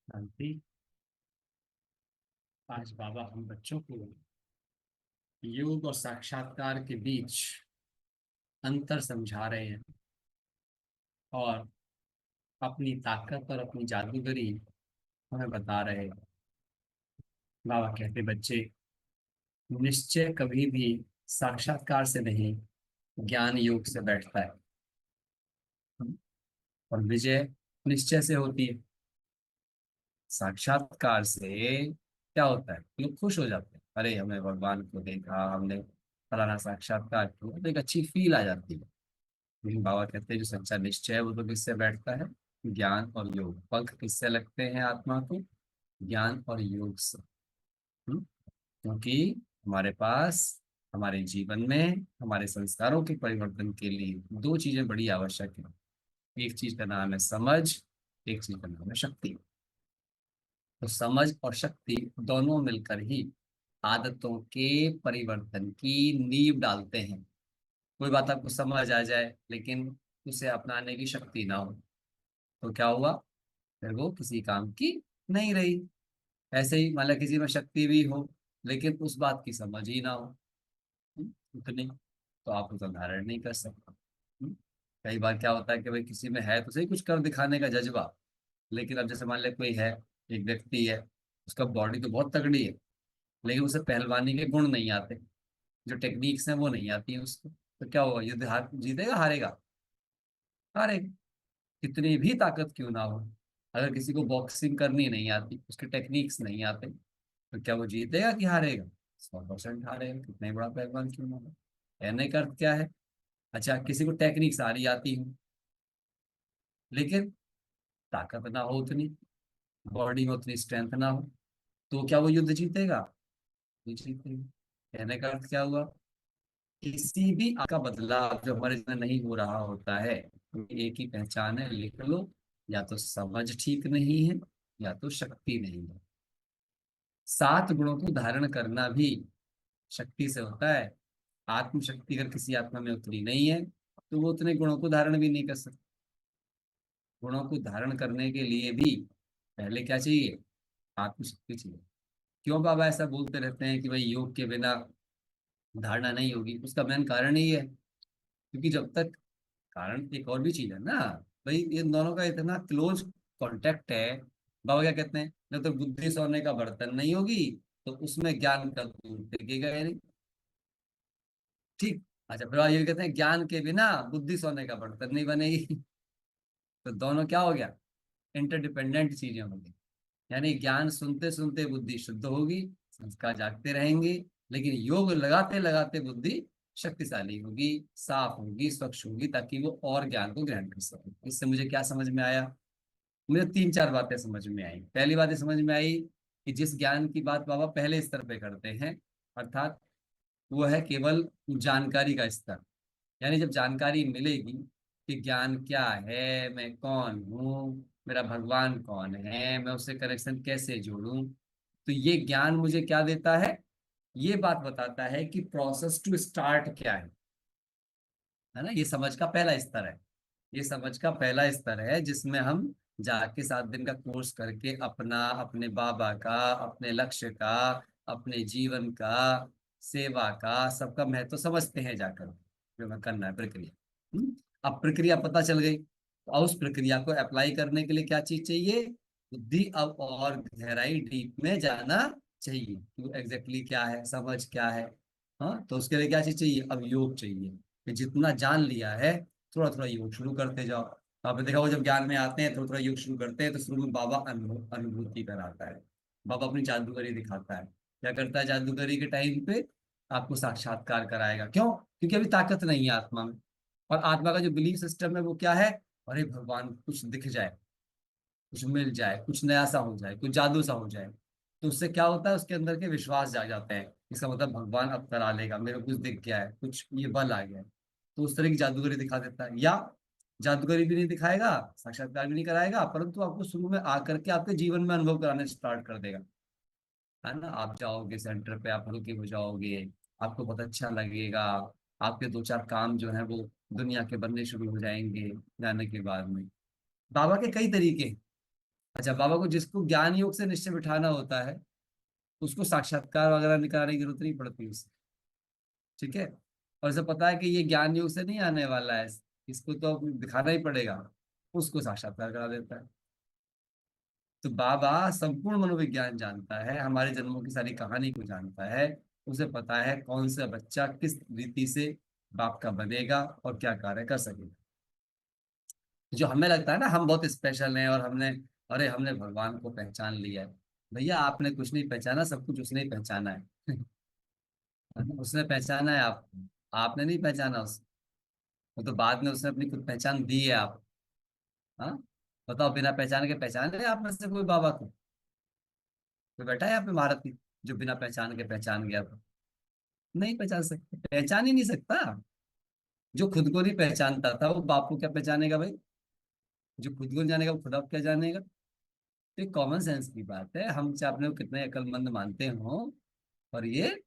शांति। आज बाबा हम बच्चों को योग और साक्षात्कार के बीच अंतर समझा रहे हैं और अपनी ताकत और अपनी जादूगरी हमें बता रहे हैं। बाबा कहते बच्चे, निश्चय कभी भी साक्षात्कार से नहीं, ज्ञान योग से बैठता है। और विजय निश्चय से होती है। साक्षात्कार से क्या होता है, लोग खुश हो जाते हैं, अरे हमने भगवान को देखा, हमने फलाना साक्षात्कार किया, तो एक अच्छी फील आ जाती है। लेकिन बाबा कहते हैं जो सच्चा निश्चय है वो तो किससे बैठता है? ज्ञान और योग। पंख किससे लगते हैं आत्मा को? ज्ञान और योग से। क्योंकि हमारे पास हमारे जीवन में हमारे संस्कारों के परिवर्तन के लिए दो चीजें बड़ी आवश्यक है। एक चीज का नाम है समझ, एक चीज का नाम है शक्ति। तो समझ और शक्ति दोनों मिलकर ही आदतों के परिवर्तन की नींव डालते हैं। कोई बात आपको समझ आ जाए लेकिन उसे अपनाने की शक्ति ना हो तो क्या हुआ? फिर वो किसी काम की नहीं रही। ऐसे ही मान लो किसी में शक्ति भी हो लेकिन उस बात की समझ ही ना हो, उतनी, तो आप उसका धारण नहीं कर सकते। कई बार क्या होता है कि भाई किसी में है तो सही कुछ कर दिखाने का जज्बा, लेकिन अब जैसे मान ले कोई है, एक व्यक्ति है, उसका बॉडी तो बहुत तगड़ी है लेकिन उसे पहलवानी के गुण नहीं आते, जो टेक्निक्स हैं वो नहीं आती हैं उसको, तो क्या होगा? युद्ध हार जीतेगा हारेगा? हारेगा। कितनी भी ताकत क्यों ना हो, अगर किसी को बॉक्सिंग करनी नहीं आती, उसके टेक्निक्स नहीं आते, तो क्या वो जीतेगा कि हारेगा? 100% हारेगा, कितना ही बड़ा पहलवान क्यों ना हो। कहने का अर्थ क्या है? अच्छा, किसी को टेक्निक सारी आती हो लेकिन ताकत ना हो उतनी, बॉडी में उतनी स्ट्रेंथ ना हो, तो क्या वो युद्ध जीतेगा? नहीं जीतेगा। कहने का अर्थ क्या हुआ? किसी भी का बदलाव जो हमारे जीवन में नहीं हो रहा होता है, एक ही पहचान है, लिख लो, या तो समझ ठीक नहीं है या तो शक्ति नहीं है। 7 गुणों को धारण करना भी शक्ति से होता है। आत्मशक्ति अगर किसी आत्मा में उतनी नहीं है तो वो उतने गुणों को धारण भी नहीं कर सकते। गुणों को धारण करने के लिए भी पहले क्या चाहिए? आत्मशक्ति चाहिए। क्यों बाबा ऐसा बोलते रहते हैं कि भाई योग के बिना धारणा नहीं होगी? उसका मेन कारण ही है क्योंकि जब तक, कारण एक और भी चीज है ना, भाई इन दोनों का इतना क्लोज कांटेक्ट है। बाबा क्या कहते हैं, जब तक बुद्धि सोने का बर्तन नहीं होगी तो उसमें ज्ञान का दूध टिकेगा ही नहीं। ठीक। अच्छा, फिर ये भी कहते हैं ज्ञान के बिना बुद्धि सोने का बर्तन नहीं बनेगी। तो दोनों क्या हो गया? इंटरडिपेंडेंट चीजें होंगी। यानी ज्ञान सुनते सुनते बुद्धि शुद्ध होगी, संस्कार जागते रहेंगे, लेकिन योग लगाते लगाते बुद्धि शक्तिशाली होगी, साफ होगी, स्वच्छ होगी, ताकि वो और ज्ञान को ग्रहण कर सके। इससे मुझे क्या समझ में आया? मुझे 3 4 बातें समझ में आई। पहली बात ये समझ में आई कि जिस ज्ञान की बात बाबा पहले स्तर पे करते हैं, अर्थात वो है केवल जानकारी का स्तर। यानी जब जानकारी मिलेगी कि ज्ञान क्या है, मैं कौन हूँ, मेरा भगवान कौन है, मैं उससे कनेक्शन कैसे जोड़ूं, तो ये ज्ञान मुझे क्या देता है? ये बात बताता है कि प्रोसेस टू स्टार्ट क्या है ना। ये समझ का पहला स्तर है। ये समझ का पहला स्तर है जिसमें हम जाके 7 दिन का कोर्स करके अपना, अपने बाबा का, अपने लक्ष्य का, अपने जीवन का, सेवा का, सबका महत्व समझते हैं जाकर, जो हमें करना है प्रक्रिया। अब प्रक्रिया पता चल गई तो अब उस प्रक्रिया को अप्लाई करने के लिए क्या चीज चाहिए? बुद्धि अब और गहराई डीप में जाना चाहिए कि एग्जैक्टली क्या है, समझ क्या है। हाँ, तो उसके लिए क्या चीज चाहिए? अब योग चाहिए कि जितना जान लिया है थोड़ा थोड़ा योग शुरू करते जाओ। तो आपने देखा वो जब ज्ञान में आते हैं थोड़ा थोड़ा योग शुरू करते हैं तो शुरू में बाबा अनुभूति कराता है। बाबा अपनी जादूगरी दिखाता है। क्या करता है जादूगरी के टाइम पे? आपको साक्षात्कार कराएगा। क्यों? क्योंकि अभी ताकत नहीं है आत्मा में। और आत्मा का जो बिलीफ सिस्टम है वो क्या है? अरे भगवान कुछ दिख जाए, कुछ मिल जाए, कुछ नया सा हो जाए, कुछ जादू सा हो जाए, तो उससे क्या होता है? उसके अंदर के विश्वास जाग जाते हैं। इसका मतलब भगवान अब करा लेगा, मेरे को कुछ दिख गया है, कुछ ये बल आ गया है। तो उस तरह की जादूगरी दिखा देता है। या जादूगरी भी नहीं दिखाएगा, साक्षात्कार भी नहीं कराएगा, परंतु आपको शुरू में आकर के आपके जीवन में अनुभव कराने स्टार्ट कर देगा। है ना, आप जाओगे सेंटर पे, आप हल्के हो जाओगे, आपको बहुत अच्छा लगेगा। आपके 2 4 काम जो है वो दुनिया के बनने शुरू हो जाएंगे जाने के बाद में। बाबा के कई तरीके हैं। अच्छा, बाबा को जिसको ज्ञान योग से निश्चय बिठाना होता है उसको साक्षात्कार वगैरह निकालने की जरूरत नहीं पड़ती उससे। ठीक है। और इसे पता है कि ये ज्ञान योग से नहीं आने वाला है, इसको तो अब दिखाना ही पड़ेगा, उसको साक्षात्कार करा देता है। तो बाबा संपूर्ण मनोविज्ञान जानता है, हमारे जन्मों की सारी कहानी को जानता है। उसे पता है कौन सा बच्चा किस रीति से बाप का बनेगा और क्या कार्य कर सकेगा। जो हमें लगता है ना हम बहुत स्पेशल हैं और हमने, अरे हमने भगवान को पहचान लिया है। भैया आपने कुछ नहीं पहचाना, सब कुछ उसने ही पहचाना है। उसने पहचाना है आपको, आपने नहीं पहचाना उसको। वो तो बाद में उसने अपनी खुद पहचान दी है आप। हाँ, बताओ बिना पहचान के पहचाने आप में से कोई बाबा को? कोई बैठा है यहाँ पे भारत की जो बिना पहचान के पहचान गया था? नहीं पहचान सकते, पहचान ही नहीं सकता। जो खुद को नहीं पहचानता था वो बाप को क्या पहचानेगा भाई? जो खुद को नहीं जानेगा वो खुदा को क्या जानेगा? तो एक कॉमन सेंस की बात है, हम चाहे अपने को कितने अक्लमंद मानते हो, और ये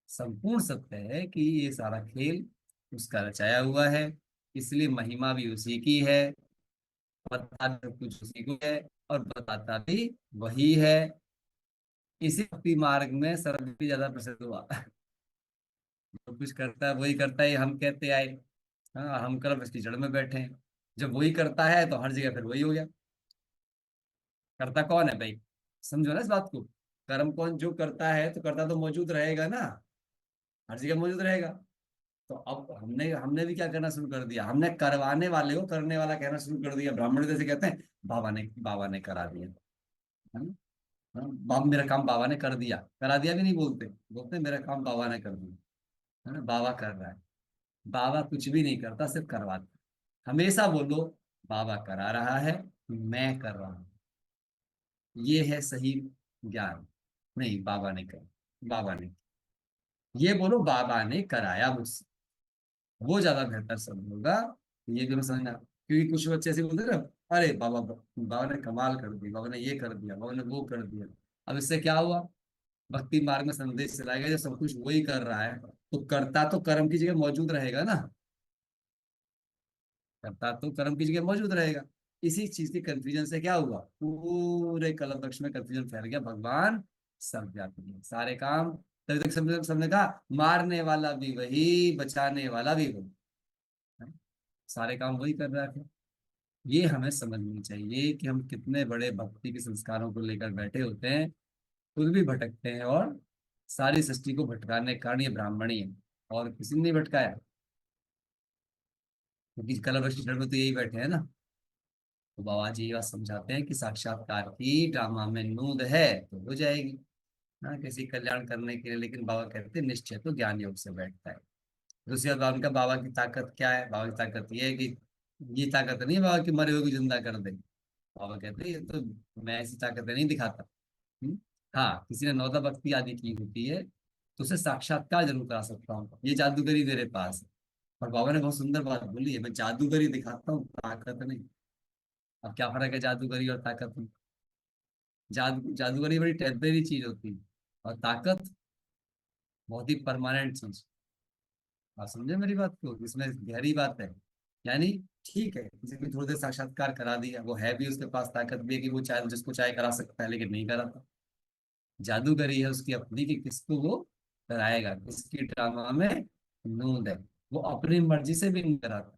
संपूर्ण सत्य है कि ये सारा खेल उसका रचाया हुआ है। इसलिए महिमा भी उसी की है, पता भी सब कुछ उसी को है, और बताता भी वही है। इसी भक्ति मार्ग में सरल भी ज्यादा प्रसिद्ध हुआ। जो कुछ करता है वही करता है, हम कहते आए। हाँ, हम कर्म इसकी जड़ में बैठे हैं। जब वही करता है तो हर जगह फिर वही हो गया। करता कौन है भाई? समझो ना इस बात को। कर्म कौन जो करता है, तो करता तो मौजूद रहेगा ना, हर जगह मौजूद रहेगा। तो अब हमने हमने भी क्या करना शुरू कर दिया, हमने करवाने वाले को करने वाला कहना शुरू कर दिया। ब्राह्मण जैसे कहते हैं, बाबा ने करा दिया, है ना? हाँ, मेरा काम बाबा ने कर दिया, करा दिया भी नहीं बोलते, बोलते हैं, मेरा काम बाबा ने कर दिया। है ना, बाबा कर रहा है। बाबा कुछ भी नहीं करता, सिर्फ करवाता। हमेशा बोलो, बाबा करा रहा है, मैं कर रहा हूं। ये है सही ज्ञान। नहीं, बाबा ने कर, बाबा ने, ये बोलो बाबा ने कराया मुझसे, वो ज्यादा बेहतर सब होगा। ये जो मैं समझना, क्योंकि कुछ बच्चे ऐसे बोलते हैं ना, अरे बाबा, बाबा ने कमाल कर दी, बाबा ने ये कर दिया, बाबा ने वो कर दिया। अब इससे क्या हुआ? भक्ति मार्ग में संदेश चलाएगा, जो सब कुछ वही कर रहा है, तो करता तो कर्म की जगह मौजूद रहेगा ना। करता तो कर्म की जगह मौजूद रहेगा। इसी चीज के कंफ्यूजन से क्या हुआ, पूरे कल्प वृक्ष में कंफ्यूजन फैल गया। भगवान सर्वव्यापी है, सारे काम, तभी तक सबने कहा मारने वाला भी वही, बचाने वाला भी वही, है? सारे काम वही कर रहा है। ये हमें समझनी चाहिए कि हम कितने बड़े भक्ति के संस्कारों को लेकर बैठे होते हैं, खुद भी भटकते हैं, और सारी सृष्टि को भटकाने का कारण ये ब्राह्मण ही है, और किसी ने नहीं भटकाया। क्योंकि कलश वृक्ष में तो यही बैठे हैं ना। तो बाबा जी ये बात समझाते हैं कि साक्षात्कार की ड्रामा में नूंद है तो हो जाएगी, हाँ, किसी कल्याण करने के लिए। लेकिन बाबा कहते हैं निश्चय तो ज्ञान योग से बैठता है। दूसरी बात, उनका बाबा की ताकत क्या है? बाबा की ताकत ये है कि, ये ताकत नहीं है बाबा की मरे हुए को जिंदा कर दे। बाबा कहते हैं ये तो मैं ऐसी ताकत नहीं दिखाता। हम्म? हाँ, किसी ने नौता भक्ति आदि की होती है तो उसे साक्षात्कार जरूर करा सकता हूँ, ये जादूगरी मेरे पास है। और बाबा ने बहुत सुंदर बात बोली है, मैं जादूगरी दिखाता हूँ, ताकत नहीं। अब क्या फर्क है जादूगरी और ताकत में? जादूगरी बड़ी टेम्परेरी चीज होती है, और ताकत बहुत ही परमानेंट चीज। आप समझे मेरी बात को, इसमें गहरी बात है। यानी ठीक है, किसी ने थोड़ी देर साक्षात्कार करा दिया, वो है भी, उसके पास ताकत भी है कि वो चाहे जिसको चाहे करा सकता है, लेकिन नहीं कराता। जादूगरी है उसकी अपनी कि किसको वो कराएगा, किसकी ड्रामा में नूंद है। वो अपनी मर्जी से भी नहीं कराता।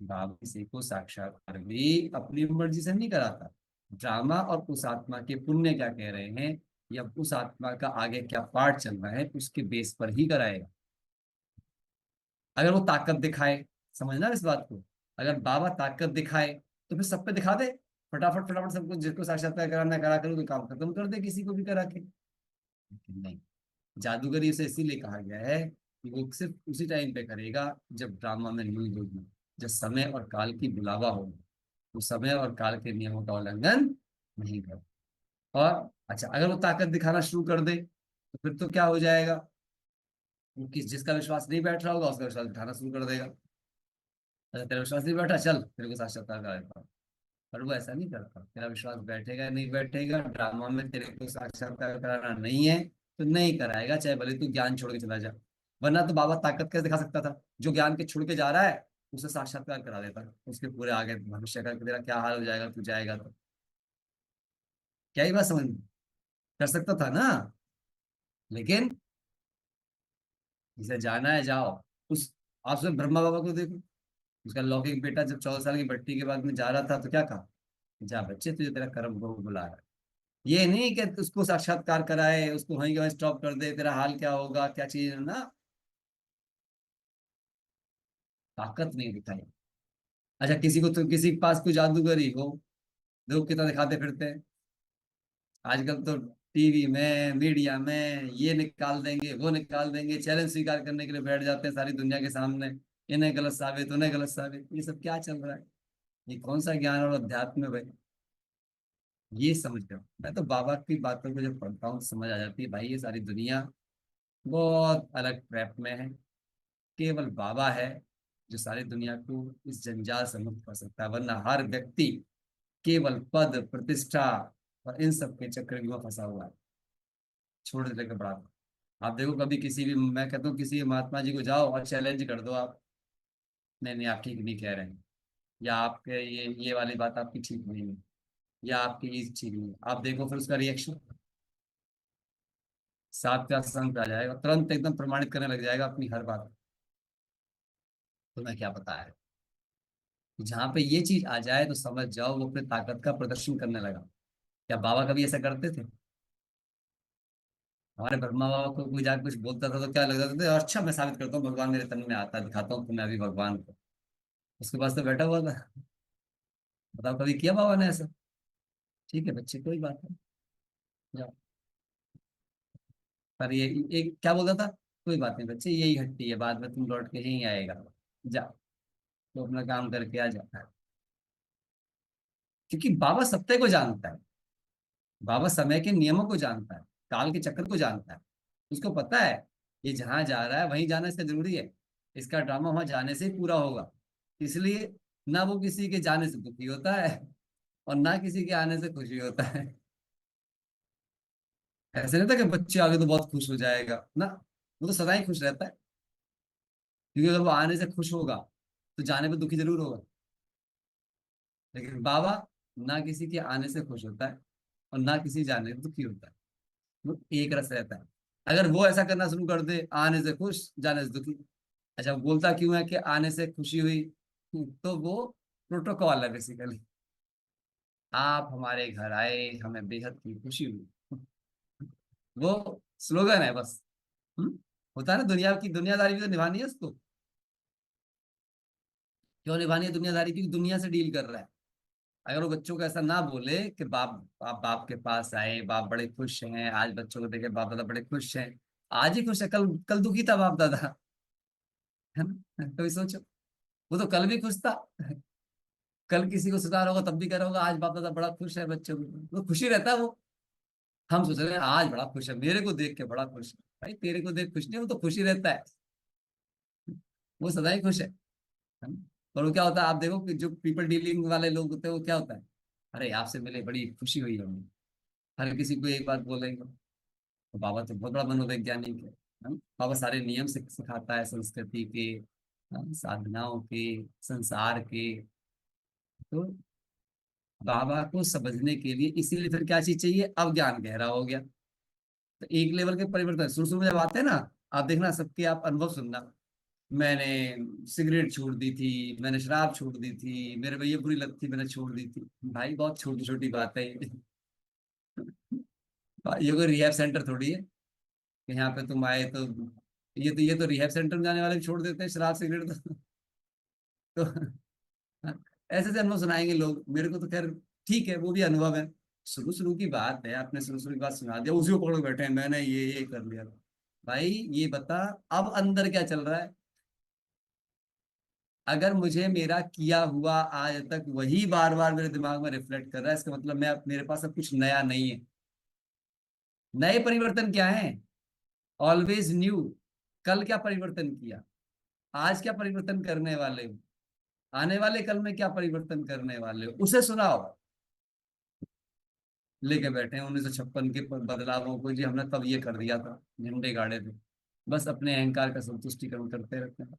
बाप किसी को साक्षात्कार भी अपनी मर्जी से नहीं कराता। ड्रामा और उस आत्मा के पुण्य क्या कह रहे हैं, या उस आत्मा का आगे क्या पार्ट चल रहा है, उसके बेस पर ही कराएगा। अगर वो ताकत दिखाए, समझना इस बात को, अगर बाबा ताकत दिखाए तो फिर सब पे दिखा दे, फटाफट फटाफट सबको, जिसको साक्षात्कार कराना करा कर, तो काम खत्म कर दे किसी को भी करा के। लेकिन नहीं, जादूगरी उसे इसीलिए कहा गया है कि वो सिर्फ उसी टाइम पे करेगा जब ड्रामा में न्यूज होगी, जब समय और काल की बुलावा होगी। वो समय और काल के नियमों का उल्लंघन नहीं कर। और अच्छा, अगर वो ताकत दिखाना शुरू कर दे तो फिर तो क्या हो जाएगा, वो जिसका विश्वास नहीं बैठ रहा होगा उसका विश्वास दिखाना शुरू कर देगा। अच्छा, तेरा विश्वास नहीं बैठा, चल तेरे को साक्षात्कार करा देता हूँ। पर वो ऐसा नहीं करता, तेरा विश्वास बैठेगा नहीं बैठेगा, ड्रामा में तेरे को साक्षात्कार कराना नहीं है तो नहीं कराएगा, चाहे भले तू ज्ञान छोड़ के चला जा। वरना तो बाबा ताकत कैसे दिखा सकता था? जो ज्ञान के छोड़ के जा रहा है उसे साक्षात्कार करा देता, उसके पूरे आगे भविष्य का कि तेरा क्या हाल हो जाएगा तू जाएगा तो। क्या ही बात समझ में? कर सकता था ना। लेकिन जिसे जाना है जाओ। उस आप उसमें ब्रह्मा बाबा को देखो। उसका लौकिक बेटा जब 14 साल की भट्टी के बाद में जा रहा था तो क्या कहा? जा बच्चे, तुझे तेरा कर्म को बुला रहा है। ये नहीं कि उसको साक्षात्कार कराए, उसको वहीं के वहीं स्टॉप कर दे, तेरा हाल क्या होगा, क्या चीज है ना। ताकत नहीं दिखाई। अच्छा, किसी को तो किसी के पास कोई जादूगरी हो, लोग कितना दिखाते फिरते हैं आजकल तो। टीवी में, मीडिया में ये निकाल देंगे, वो निकाल देंगे, चैलेंज स्वीकार करने के लिए बैठ जाते हैं सारी दुनिया के सामने। इन्हें गलत साबित, उन्हें गलत साबित, ये सब क्या चल रहा है? ये कौन सा ज्ञान और अध्यात्म है भाई? ये समझ रहे हो? मैं तो बाबा की बातों को जब पढ़ता हूँ तो समझ आ जाती है भाई, ये सारी दुनिया बहुत अलग ट्रैप में है। केवल बाबा है जो सारी दुनिया को इस जंजाल से मुक्त कर सकता है, वरना हर व्यक्ति केवल पद प्रतिष्ठा और इन सब के चक्कर में फंसा हुआ है, छोड़ देने के बराबर। आप देखो कभी किसी भी, मैं कहता हूँ किसी भी महात्मा जी को जाओ और चैलेंज कर दो आप, नहीं नहीं आप ठीक नहीं कह रहे हैं, या आपके ये वाली बात आपकी ठीक नहीं है, या आपकी ये ठीक नहीं है, आप देखो फिर उसका रिएक्शन साथ का संग पे आ जाएगा, तुरंत एकदम प्रमाणित करने लग जाएगा अपनी हर बात। तुम्हें क्या पता है? जहां पे ये चीज आ जाए तो समझ जाओ वो अपने ताकत का प्रदर्शन करने लगा। क्या बाबा कभी ऐसा करते थे? हमारे ब्रह्मा बाबा को कोई जाकर कुछ बोलता था तो क्या लगता था, अच्छा मैं साबित करता हूँ भगवान मेरे तन में आता है, दिखाता हूँ तुम्हें अभी भगवान को। उसके पास तो बैठा हुआ था। बताओ कभी किया बाबा ने ऐसा? ठीक है बच्चे, कोई बात नहीं, जाओ। पर ये एक क्या बोलता था, कोई बात नहीं बच्चे, यही हट्टी है, बाद में तुम लौट के यहीं आएगा, जाओ। तो अपना काम करके आ जाता है। क्योंकि बाबा सत्य को जानता है। बाबा समय के नियमों को जानता है, काल के चक्र को जानता है। उसको पता है ये जहां जा रहा है वहीं जाना इसका जरूरी है, इसका ड्रामा वहां जाने से ही पूरा होगा। इसलिए ना वो किसी के जाने से दुखी होता है और ना किसी के आने से खुशी होता है। ऐसे नहीं था कि बच्चे आगे तो बहुत खुश हो जाएगा ना, वो तो सदा ही खुश रहता है। क्योंकि अगर वो आने से खुश होगा तो जाने पे दुखी जरूर होगा। लेकिन बाबा ना किसी के आने से खुश होता है और ना किसी जाने से दुखी होता है। वो एक रस रहता है। अगर वो ऐसा करना शुरू कर दे, आने से खुश जाने से दुखी, अच्छा वो बोलता क्यों है कि आने से खुशी हुई? तो वो प्रोटोकॉल है बेसिकली। आप हमारे घर आए, हमें बेहद की खुशी हुई, वो स्लोगन है बस। हम्म? होता है ना, दुनिया की दुनियादारी भी तो निभानी है उसको। क्यों निभानी है दुनियादारी? क्योंकि दुनिया से डील कर रहा है। अगर वो बच्चों को ऐसा ना बोले कि बाप के पास आए, बाप बड़े खुश हैं, आज बच्चों को देखे बाप दादा बड़े खुश हैं, आज ही खुश है, कल कल दुखी था बाप दादा, है ना? कभी सोचो, वो तो कल भी खुश था, कल किसी को सुधार होगा तब भी कह रहा होगा आज बाप दादा बड़ा खुश है, बच्चों को वो खुशी रहता है वो। हम सोच रहे हैं आज बड़ा खुश है, मेरे को देख के बड़ा खुश है। भाई तेरे को देख खुश नहीं, वो तो खुशी रहता है, वो सदा ही खुश है ना? और वो क्या होता है, आप देखो कि जो पीपल डीलिंग वाले लोग होते हैं वो क्या होता है, अरे आपसे मिले बड़ी खुशी हुई हमें, हर किसी को एक बात बोलेंगे। तो बाबा तो बहुत बड़ा मनोवैज्ञानिक है ना? बाबा सारे नियम सिखाता है, संस्कृति के, साधनाओं के, संसार के। तो बाबा को समझने के लिए इसीलिए फिर क्या चीज चाहिए, अब ज्ञान गहरा हो गया। तो एक लेवल के परिवर्तन शुरू शुरू में जब आते हैं ना, आप देखना सबके, आप अनुभव सुनना। मैंने सिगरेट छोड़ दी थी, मैंने शराब छोड़ दी थी, मेरे भैया बुरी लत थी मैंने छोड़ दी थी। भाई बहुत छोटी छोटी बात है ये। ये कोई रिहैब सेंटर थोड़ी है कि यहाँ पे तुम आए तो ये तो रिहैब सेंटर में जाने वाले भी छोड़ देते हैं शराब सिगरेट तो ऐसे से अनुभव सुनाएंगे लोग मेरे को तो खैर, ठीक है वो भी अनुभव है। शुरू शुरू की बात है, आपने शुरू शुरू की बात सुना दिया, उसी को पकड़ के बैठे हैं मैंने ये कर लिया। भाई ये बता, अब अंदर क्या चल रहा है? अगर मुझे मेरा किया हुआ आज तक वही बार बार मेरे दिमाग में रिफ्लेक्ट कर रहा है, इसका मतलब मैं मेरे पास अब कुछ नया नहीं है। नए परिवर्तन क्या है? Always new. कल क्या परिवर्तन किया, आज क्या परिवर्तन करने वाले हो, आने वाले कल में क्या परिवर्तन करने वाले हो, उसे सुनाओ। लेके बैठे हैं 1956 के बदलावों को, जी हमने तब ये कर दिया था, झंडे गाड़े थे। बस अपने अहंकार का संतुष्टिकरण करते रहते हैं।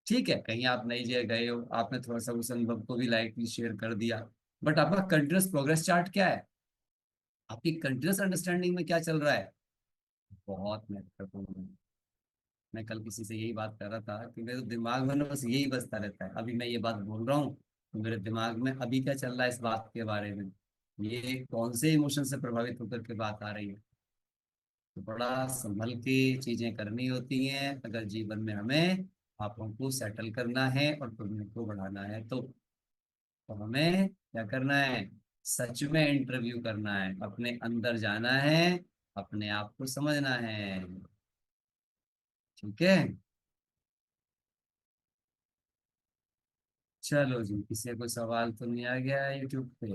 ठीक है, कहीं आप नई जगह गए हो, आपने थोड़ा सा उस अनुभव को भी लाइटली शेयर कर दिया, बट आपका कंटिन्यूस प्रोग्रेस चार्ट क्या है? आपकी कंटिन्यूस अंडरस्टैंडिंग में क्या चल रहा है, बहुत महत्वपूर्ण है। मैं कल किसी से यही बात कर रहा था कि मेरे दिमाग में ना बस यही बसता रहता है, अभी मैं ये बात बोल रहा हूँ तो मेरे दिमाग में अभी क्या चल रहा है इस बात के बारे में, ये कौन से इमोशन से प्रभावित होकर के बात आ रही है। तो बड़ा संभल के चीजें करनी होती हैं अगर जीवन में हमें आपको को सेटल करना है और दुनिया को बढ़ाना है तो हमें क्या करना है, सच में इंटरव्यू करना है, अपने अंदर जाना है, अपने आप को समझना है। ठीक है। चलो जी, किसी को कोई सवाल तो नहीं आ गया यूट्यूब पे।